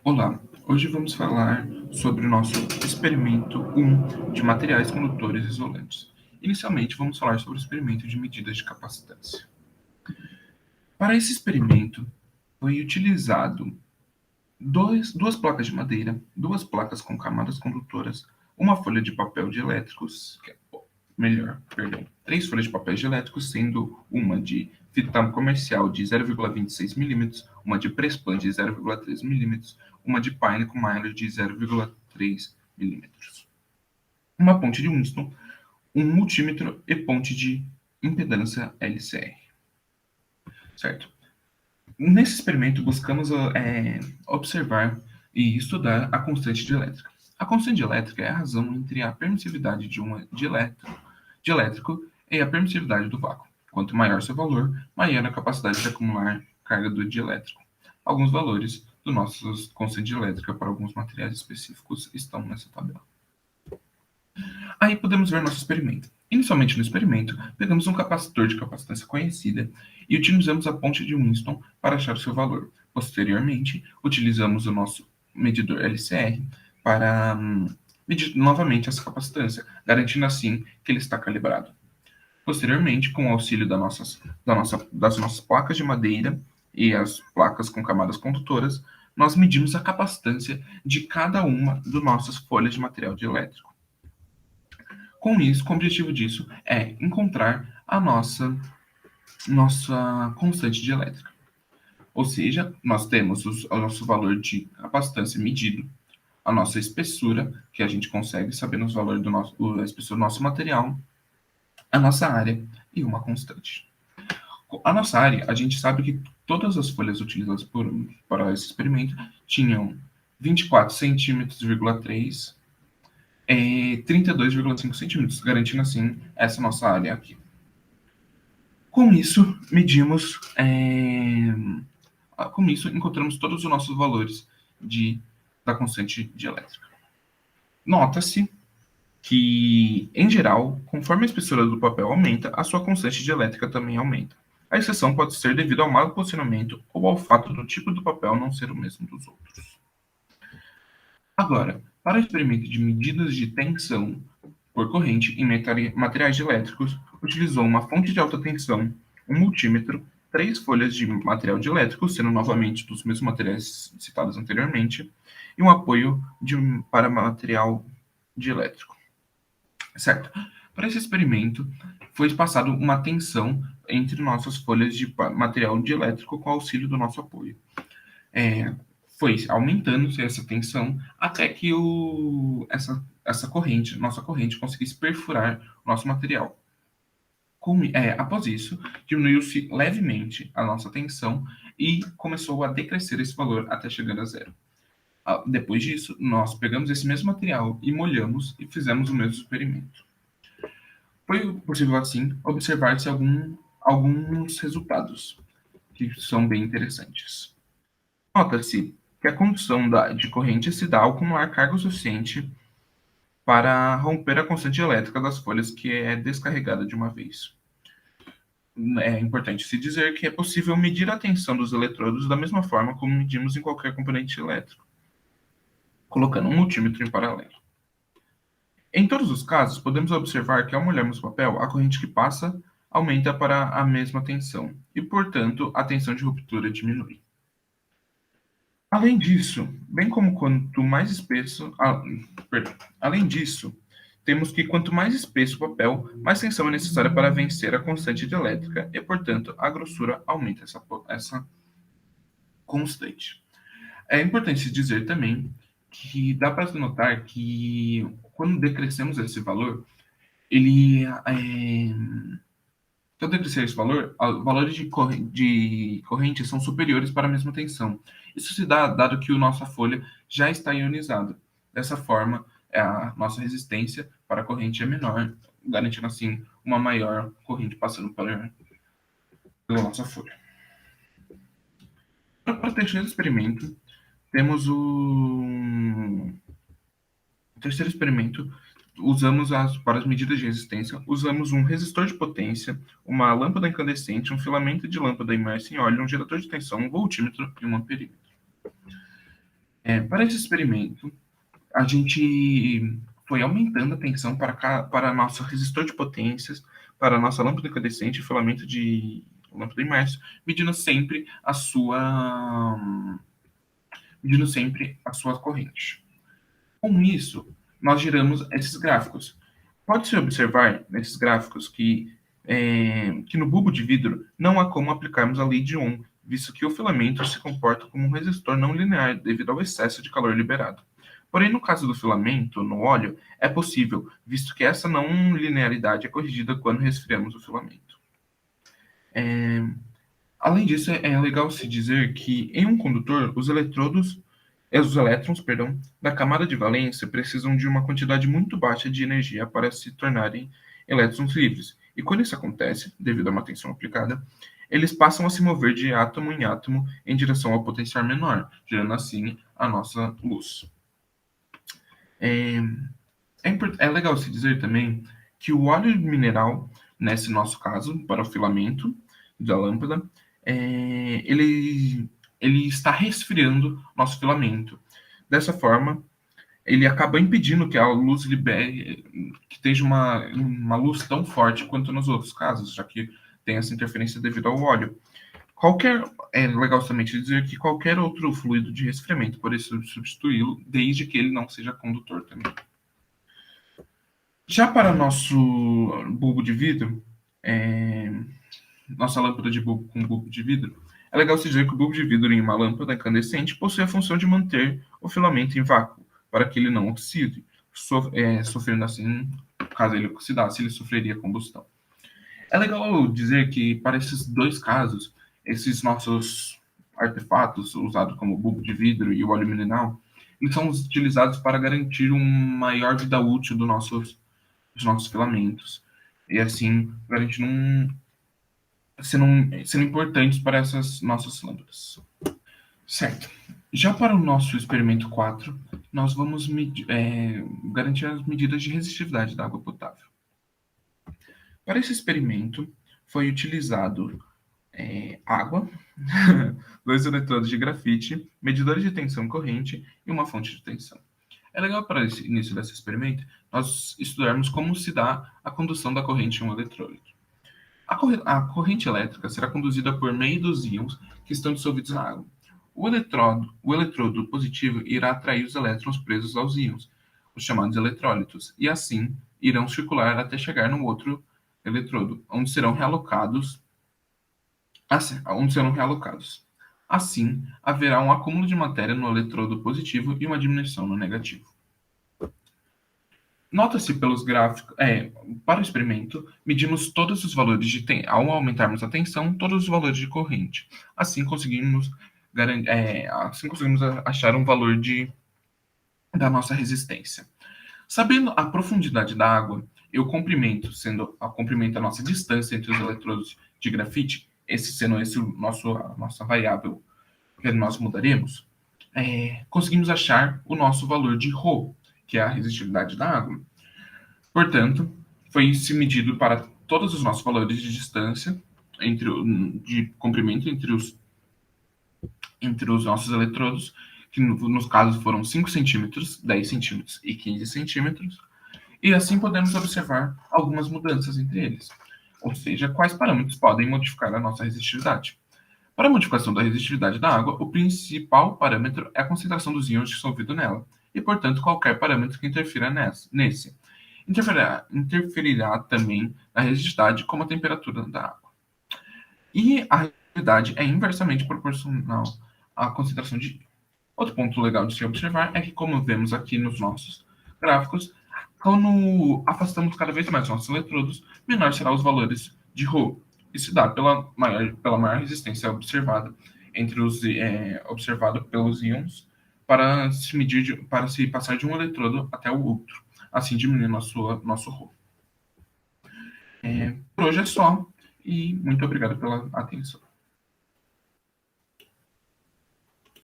Olá, hoje vamos falar sobre o nosso experimento 1 de materiais condutores isolantes. Inicialmente, vamos falar sobre o experimento de medidas de capacitância. Para esse experimento, foi utilizado duas placas de madeira, duas placas com camadas condutoras, uma folha de papel de elétricos, três folhas de papel de elétricos, sendo uma de fita comercial de 0,26 milímetros, uma de Presspan de 0,3 milímetros, uma de Pine com Mylar de 0,3 milímetros, uma ponte de Winston, um multímetro e ponte de impedância LCR. Certo? Nesse experimento, buscamos observar e estudar a constante de elétrica. A constante de elétrica é a razão entre a permissividade de elétrico e a permissividade do vácuo. Quanto maior seu valor, maior a capacidade de acumular carga do dielétrico. Alguns valores do nosso constante de elétrica para alguns materiais específicos estão nessa tabela. Aí podemos ver nosso experimento. Inicialmente no experimento, pegamos um capacitor de capacitância conhecida e utilizamos a ponte de Winston para achar o seu valor. Posteriormente, utilizamos o nosso medidor LCR para medir novamente essa capacitância, garantindo assim que ele está calibrado. Posteriormente, com o auxílio das nossas placas de madeira e as placas com camadas condutoras, nós medimos a capacitância de cada uma das nossas folhas de material dielétrico. Com isso, o objetivo disso é encontrar a nossa constante dielétrica. Ou seja, nós temos o nosso valor de capacitância medido, a nossa espessura, que a gente consegue saber nos valores a espessura do nosso material, a nossa área e uma constante. A nossa área, a gente sabe que todas as folhas utilizadas para esse experimento tinham 24 centímetros,3 32,5 centímetros, garantindo assim essa nossa área aqui. Com isso, encontramos todos os nossos valores da constante dielétrica. Nota-se que, em geral, conforme a espessura do papel aumenta, a sua constante dielétrica também aumenta. A exceção pode ser devido ao mau posicionamento ou ao fato do tipo do papel não ser o mesmo dos outros. Agora, para o experimento de medidas de tensão por corrente em materiais elétricos, utilizou uma fonte de alta tensão, um multímetro, três folhas de material dielétrico, sendo novamente dos mesmos materiais citados anteriormente, e um apoio para material dielétrico. Certo? Para esse experimento, foi passado uma tensão entre nossas folhas de material dielétrico com auxílio do nosso apoio. Foi aumentando essa tensão até que nossa corrente, conseguisse perfurar o nosso material. Após isso, diminuiu-se levemente a nossa tensão e começou a decrescer esse valor até chegar a zero. Depois disso, nós pegamos esse mesmo material e molhamos e fizemos o mesmo experimento. Foi possível, assim, observar-se alguns resultados que são bem interessantes. Nota-se que a condução de corrente se dá ao acumular carga suficiente para romper a constante elétrica das folhas que é descarregada de uma vez. É importante se dizer que é possível medir a tensão dos eletrodos da mesma forma como medimos em qualquer componente elétrico, colocando um multímetro em paralelo. Em todos os casos, podemos observar que ao molharmos o papel, a corrente que passa aumenta para a mesma tensão e, portanto, a tensão de ruptura diminui. Além disso, temos que quanto mais espesso o papel, mais tensão é necessária para vencer a constante dielétrica e, portanto, a grossura aumenta essa constante. É importante dizer também que dá para notar que quando decrescemos esse valor, ao decrescer esse valor, valores de corrente são superiores para a mesma tensão. Isso se dá dado que a nossa folha já está ionizada. Dessa forma, a nossa resistência para a corrente é menor, garantindo assim uma maior corrente passando pela nossa folha. Para o terceiro experimento, temos o terceiro experimento. Para as medidas de resistência, usamos um resistor de potência, uma lâmpada incandescente, um filamento de lâmpada imersa em óleo, um gerador de tensão, um voltímetro e um amperímetro. Para esse experimento, a gente foi aumentando a tensão para nosso resistor de potências, para a nossa lâmpada incandescente e filamento de lâmpada imerso, medindo sempre a sua corrente. Com isso, nós geramos esses gráficos. Pode-se observar nesses gráficos que no bulbo de vidro não há como aplicarmos a lei de Ohm, visto que o filamento se comporta como um resistor não linear devido ao excesso de calor liberado. Porém, no caso do filamento, no óleo, é possível, visto que essa não linearidade é corrigida quando resfriamos o filamento. Além disso, é legal se dizer que em um condutor, os elétrons, perdão, da camada de valência precisam de uma quantidade muito baixa de energia para se tornarem elétrons livres. E quando isso acontece, devido a uma tensão aplicada, eles passam a se mover de átomo em átomo em direção ao potencial menor, gerando assim a nossa luz. É legal se dizer também que o óleo mineral, nesse nosso caso, para o filamento da lâmpada, ele está resfriando nosso filamento. Dessa forma, ele acaba impedindo que a luz libere, que esteja uma luz tão forte quanto nos outros casos, já que tem essa interferência devido ao óleo. É legal também dizer que qualquer outro fluido de resfriamento pode substituí-lo, desde que ele não seja condutor também. Já para nosso bulbo de vidro, nossa lâmpada de bulbo com bulbo de vidro, é legal se dizer que o bulbo de vidro em uma lâmpada incandescente possui a função de manter o filamento em vácuo, para que ele não oxide, sofrendo assim, caso ele oxidasse, ele sofreria combustão. É legal dizer que, para esses dois casos, esses nossos artefatos, usados como bulbo de vidro e o óleo mineral, eles são utilizados para garantir uma maior vida útil dos nossos filamentos. E assim, garantindo sendo importantes para essas nossas lâmpadas. Certo. Já para o nosso experimento 4, nós vamos garantir as medidas de resistividade da água potável. Para esse experimento, foi utilizado água, 2 eletrodos de grafite, medidores de tensão corrente e uma fonte de tensão. É legal para esse início desse experimento nós estudarmos como se dá a condução da corrente em um eletrólito. A corrente elétrica será conduzida por meio dos íons que estão dissolvidos na água. O eletrodo positivo irá atrair os elétrons presos aos íons, os chamados eletrólitos, e assim irão circular até chegar no outro eletrodo, onde serão realocados. Assim, haverá um acúmulo de matéria no eletrodo positivo e uma diminuição no negativo. Nota-se pelos gráficos, para o experimento, medimos todos os valores ao aumentarmos a tensão, todos os valores de corrente. Assim conseguimos achar um valor da nossa resistência. Sabendo a profundidade da água e o comprimento, sendo a comprimento a nossa distância entre os eletrodos de grafite, sendo esse a nossa variável que nós mudaremos, conseguimos achar o nosso valor de ρ, que é a resistividade da água. Portanto, foi-se medido para todos os nossos valores de distância, de comprimento entre os nossos eletrodos, que nos casos foram 5 centímetros, 10 centímetros e 15 centímetros, e assim podemos observar algumas mudanças entre eles, ou seja, quais parâmetros podem modificar a nossa resistividade. Para a modificação da resistividade da água, o principal parâmetro é a concentração dos íons dissolvidos nela, e, portanto, qualquer parâmetro que interfira nesse. Interferirá também na resistividade, como a temperatura da água. E a resistividade é inversamente proporcional à concentração de íons. Outro ponto legal de se observar é que, como vemos aqui nos nossos gráficos, quando afastamos cada vez mais nossos eletrodos, menor serão os valores de ρ. Isso dá pela maior resistência observada pelos íons para se passar de um eletrodo até o outro, assim diminuindo nosso ρ. Por hoje é só, e muito obrigado pela atenção.